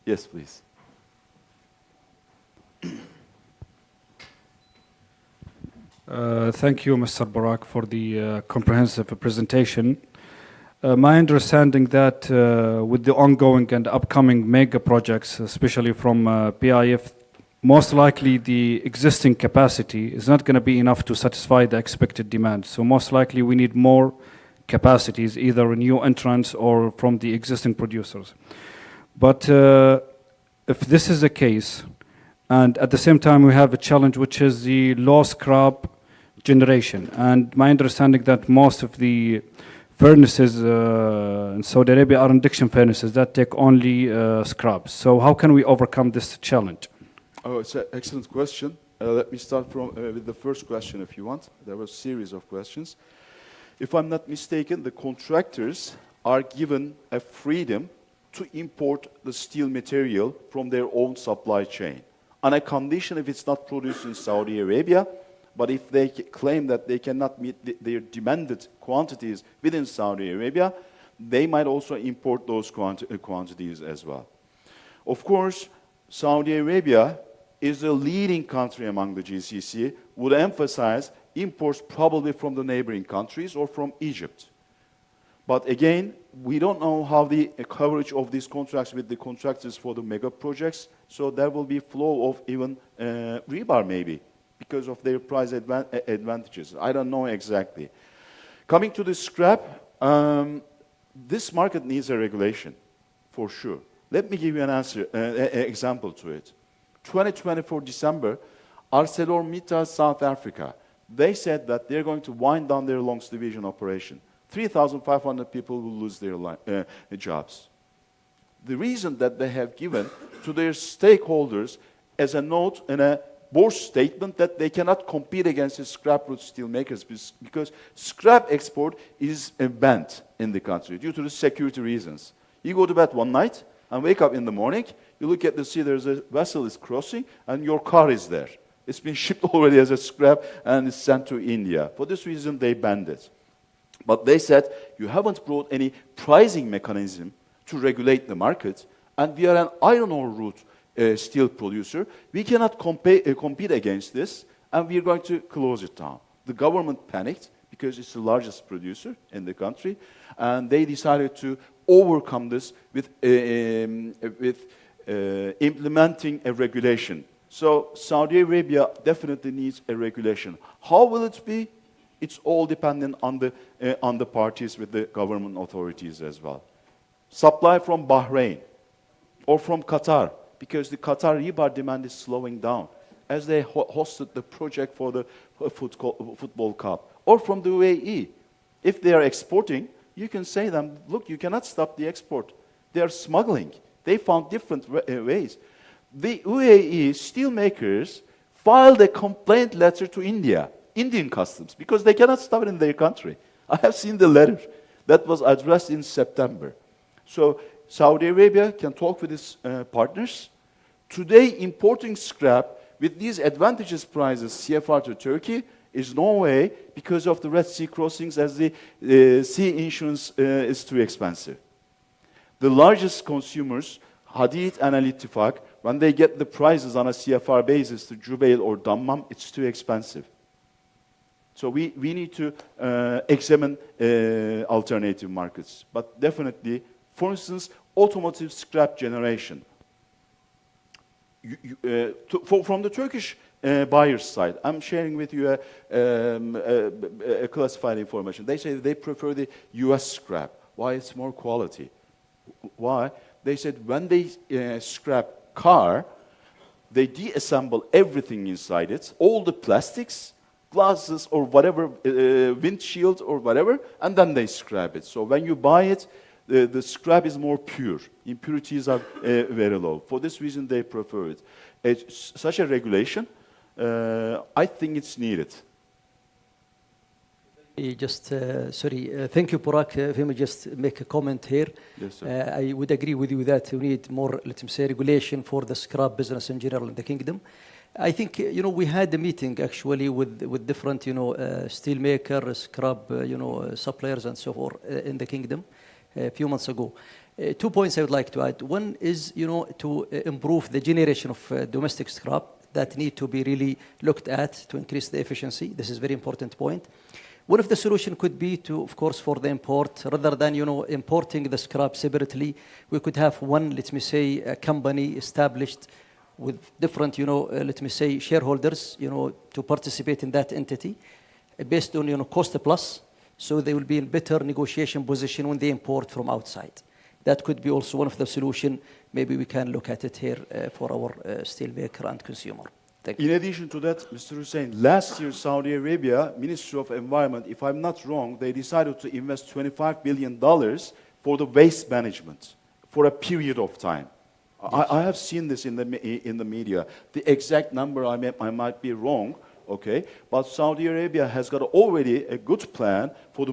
Yes, please. Thank you, Mr. Barak, for the comprehensive presentation. My understanding that with the ongoing and upcoming mega projects, especially from PIF, most likely the existing capacity is not going to be enough to satisfy the expected demand. So most likely we need more capacities, either new entrants or from the existing producers. But if this is the case, and at the same time we have a challenge which is the low scrap generation, and my understanding that most of the furnaces in Saudi Arabia are induction furnaces that take only scrap. So how can we overcome this challenge? Oh, it's an excellent question. Let me start from with the first question, if you want. There was a series of questions. If I'm not mistaken, the contractors are given a freedom to import the steel material from their own supply chain, on a condition if it's not produced in Saudi Arabia, but if they claim that they cannot meet their demanded quantities within Saudi Arabia, they might also import those quantities as well. Of course, Saudi Arabia is the leading country among the GCC, would emphasize imports probably from the neighboring countries or from Egypt. But again, we don't know how the coverage of these contracts with the contractors for the mega projects, so there will be flow of even rebar maybe, because of their price advantages. I don't know exactly. Coming to the scrap, this market needs a regulation, for sure. Let me give you an answer, example to it. 2024 December, ArcelorMittal South Africa, they said that they're going to wind down their longs division operation. 3,500 people will lose their jobs. The reason that they have given to their stakeholders as a note in a board statement that they cannot compete against the scrap route steel makers because scrap export is banned in the country due to the security reasons. You go to bed one night and wake up in the morning, you look at the sea, there's a vessel is crossing, and your car is there. It's been shipped already as a scrap and it's sent to India. For this reason, they banned it. But they said, you haven't brought any pricing mechanism to regulate the market, and we are an iron ore route steel producer. We cannot compete against this, and we are going to close it down. The government panicked because it's the largest producer in the country, and they decided to overcome this with implementing a regulation. So Saudi Arabia definitely needs a regulation. How will it be? It's all dependent on the parties with the government authorities as well. Supply from Bahrain or from Qatar, because the Qatar rebar demand is slowing down as they hosted the project for the football cup. Or from the UAE. If they are exporting, you can say them, look, you cannot stop the export. They are smuggling. They found different ways. The UAE steelmakers filed a complaint letter to Indian customs, because they cannot stop it in their country. I have seen the letter that was addressed in September. So Saudi Arabia can talk with its partners. Today, importing scrap with these advantageous prices, CFR to Turkey, is no way because of the Red Sea crossings, as the sea insurance is too expensive. The largest consumers, Hadid and Al-Ittifaq, when they get the prices on a CFR basis to Jubail or Dammam, it's too expensive. So we need to examine alternative markets. But definitely, for instance, automotive scrap generation. From the Turkish buyer's side, I'm sharing with you a classified information. They say they prefer the US scrap. Why? It's more quality. Why? They said when they scrap car, they deassemble everything inside it, all the plastics, glasses or whatever, windshield or whatever, and then they scrap it. So when you buy it, the scrap is more pure. Impurities are very low. For this reason, they prefer it. Such a regulation, I think it's needed. Thank you, Burak. If I may just make a comment here. Yes, sir. I would agree with you that we need more, let me say, regulation for the scrap business in general in the kingdom. I think, we had a meeting actually with different, steel makers, scrap, suppliers and so forth in the kingdom a few months ago. 2 points I would like to add. One is, to improve the generation of domestic scrap that need to be really looked at to increase the efficiency. This is a very important point. One of the solution could be to, of course, for the import, rather than, importing the scrap separately, we could have one, let me say, a company established with different, let me say, shareholders, to participate in that entity based on, cost plus, so they will be in better negotiation position when they import from outside. That could be also one of the solution. Maybe we can look at it here for our steel maker and consumer. Thank you. In addition to that, Mr. Hussein, last year Saudi Arabia, Ministry of Environment, if I'm not wrong, they decided to invest $25 billion for the waste management for a period of time. Yes. I have seen this in the media. The exact number I might be wrong, okay? But Saudi Arabia has got already a good plan for the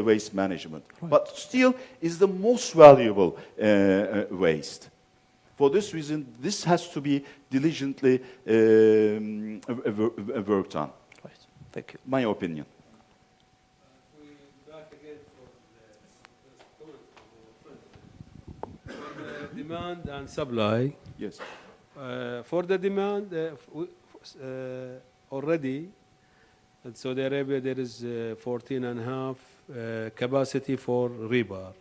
waste management. Right. But steel is the most valuable waste. For this reason, this has to be diligently worked on. Right. Thank you. My opinion. Demand and supply. Yes. For the demand, already in Saudi Arabia there is 14.5 capacity for rebar.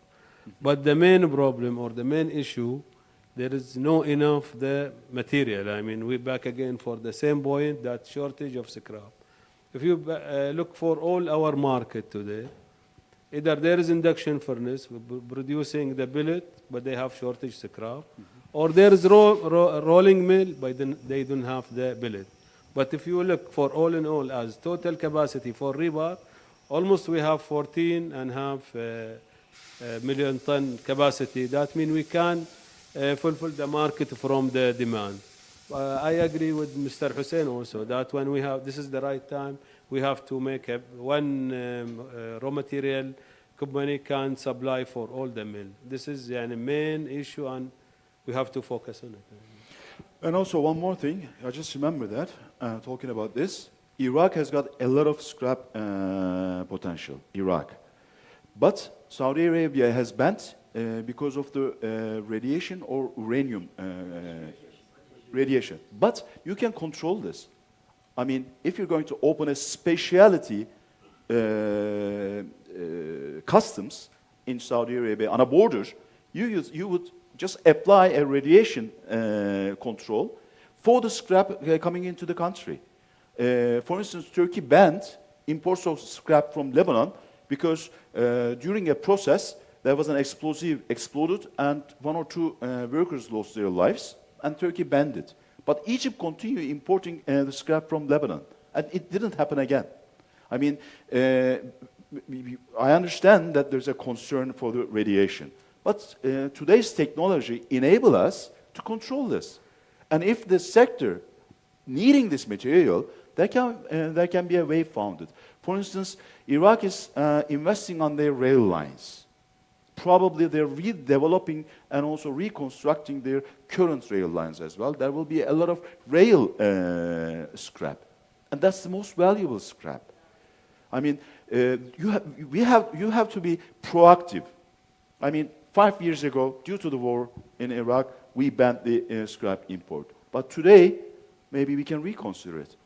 But the main problem or the main issue, there is no enough the material. I mean, we're back again for the same point, that shortage of scrap. If you look for all our market today, either there is induction furnace producing the billet, but they have shortage scrap, or there is rolling mill, but then they don't have the billet. But if you look for all in all as total capacity for rebar, almost we have 14.5 million ton capacity. That means we can fulfill the market from the demand. I agree with Mr. Hussein also that when we have, this is the right time, we have to make one raw material company can supply for all the mill. This is the main issue and we have to focus on it. And also one more thing, I just remember that, talking about this, Iraq has got a lot of scrap potential, Iraq. But Saudi Arabia has banned because of the radiation or uranium radiation. But you can control this. I mean, if you're going to open a specialty customs in Saudi Arabia on a border, you would just apply a radiation control for the scrap coming into the country. For instance, Turkey banned imports of scrap from Lebanon because during a process, there was an explosive exploded and one or two workers lost their lives, and Turkey banned it. But Egypt continued importing the scrap from Lebanon, and it didn't happen again. I mean, I understand that there's a concern for the radiation, but today's technology enables us to control this. And if the sector needing this material, there can be a way found it. For instance, Iraq is investing on their rail lines. Probably they're redeveloping and also reconstructing their current rail lines as well. There will be a lot of rail scrap, and that's the most valuable scrap. I mean, you have to be proactive. I mean, 5 years ago, due to the war in Iraq, we banned the scrap import. But today, maybe we can reconsider it.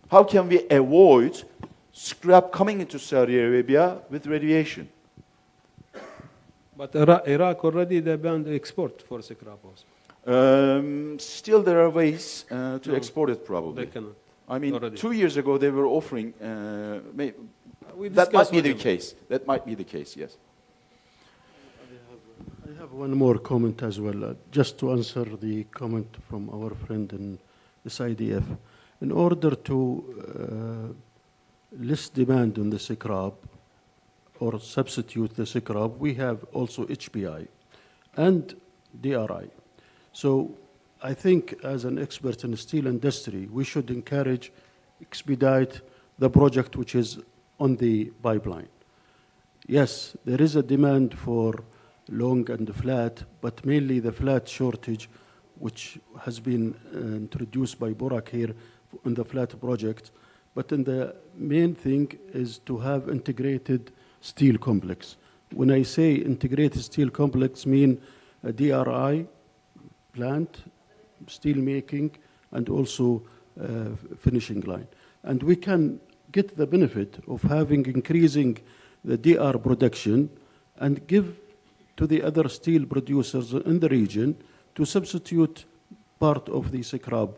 How can we avoid scrap coming into Saudi Arabia with radiation? But Iraq already they banned export for scrap also. Still, there are ways to export it. Probably They cannot. I mean, already. 2 years ago they were offering. We That might discussed be with the them. case. That might be the case. Yes. I have one more comment as well, just to answer the comment from our friend in SIDF. In order to less demand on the scrap or substitute the scrap, we have also HBI and DRI. So I think as an expert in the steel industry, we should encourage, expedite the project which is on the pipeline. Yes, there is a demand for long and flat, but mainly the flat shortage, which has been introduced by Burak here on the flat project. But then the main thing is to have integrated steel complex. When I say integrated steel complex, mean a DRI plant, steel making, and also finishing line. And we can get the benefit of having increasing the DR production and give to the other steel producers in the region to substitute part of the scrap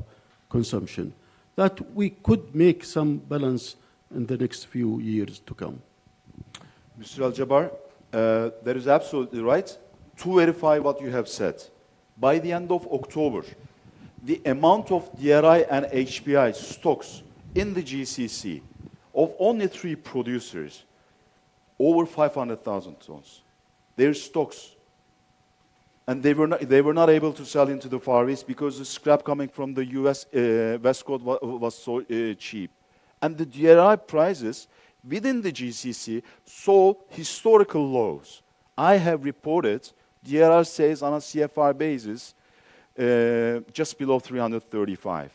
consumption. That we could make some balance in the next few years to come. Mr. Al-Jabbar, that is absolutely right. To verify what you have said, by the end of October, the amount of DRI and HBI stocks in the GCC of only 3 producers, over 500,000 tons. Their stocks. And they were not able to sell into the Far East because the scrap coming from the US West Coast was so cheap. And the DRI prices within the GCC saw historical lows. I have reported DRI sales on a CFR basis just below 335.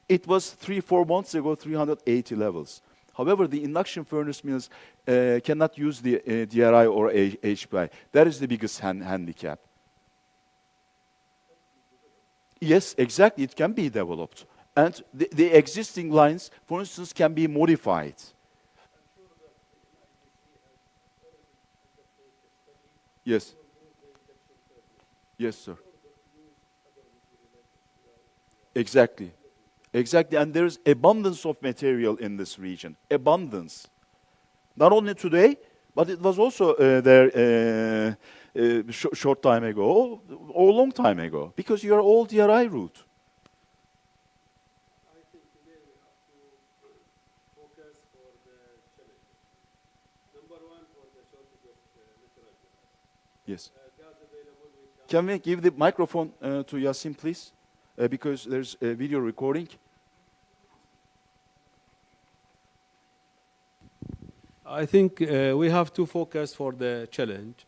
It was 3-4 months ago, 380 levels. However, the induction furnace mills cannot use the DRI or HBI. That is the biggest handicap. Yes, exactly. It can be developed. And the existing lines, for instance, can be modified. Yes. Yes, sir. Exactly. Exactly. And there is abundance of material in this region. Abundance. Not only today, but it was also there short time ago or long time ago, because you are all DRI route. I think today we have to focus for the challenge. Number one, for the shortage of natural gas. Yes. Gas available, we Can we give the microphone to Yasin, please? Because there's a video recording. I think we have to focus for the challenge.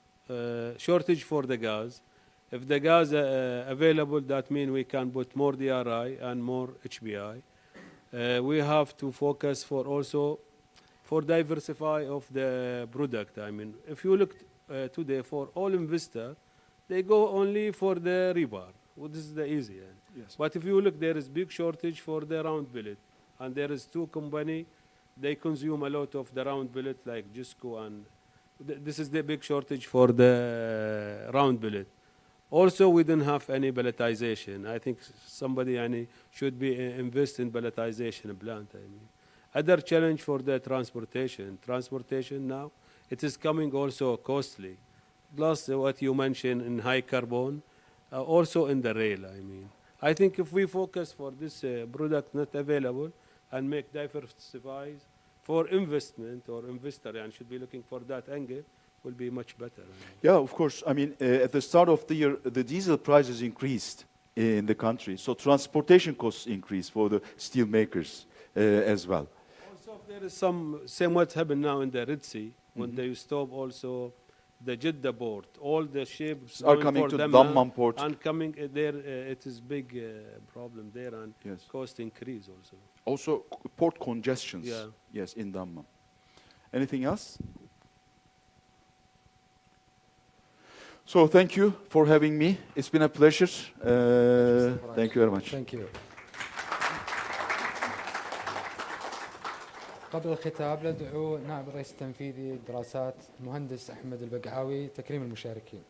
Shortage for the gas. If the gas available, that means we can put more DRI and more HBI. We have to focus for also for diversify of the product. I mean, if you look today for all investors, they go only for the rebar. Well, this is the easy end. Yes. But if you look, there is big shortage for the round billet, and there is two company. They consume a lot of the round billet like Gisco, and this is the big shortage for the round billet. Also, we didn't have any pelletization. I think somebody should be invest in pelletization plant. I mean, other challenge for the transportation. Transportation now, it is coming also costly. Plus what you mentioned in high carbon, also in the rail. I mean, I think if we focus for this product not available and make diversifies for investment or investor and should be looking for that angle, will be much better. Yeah, of course. I mean, at the start of the year, the diesel prices increased in the country. So transportation costs increased for the steel makers as well. Also, there is some, same what happened now in the Red Sea, when they stop also the Jeddah port. All the ships Are going coming for to them Dammam port. and coming there, it is big problem there and Yes. cost increase also. Also, port congestions. Yeah. Yes, in Dammam. Anything else? So thank you for having me. It's been a pleasure. Thank you very much. Thank you. قبل الختام ندعو نائب الرئيس التنفيذي للدراسات المهندس أحمد البقعاوي تكريم المشاركين.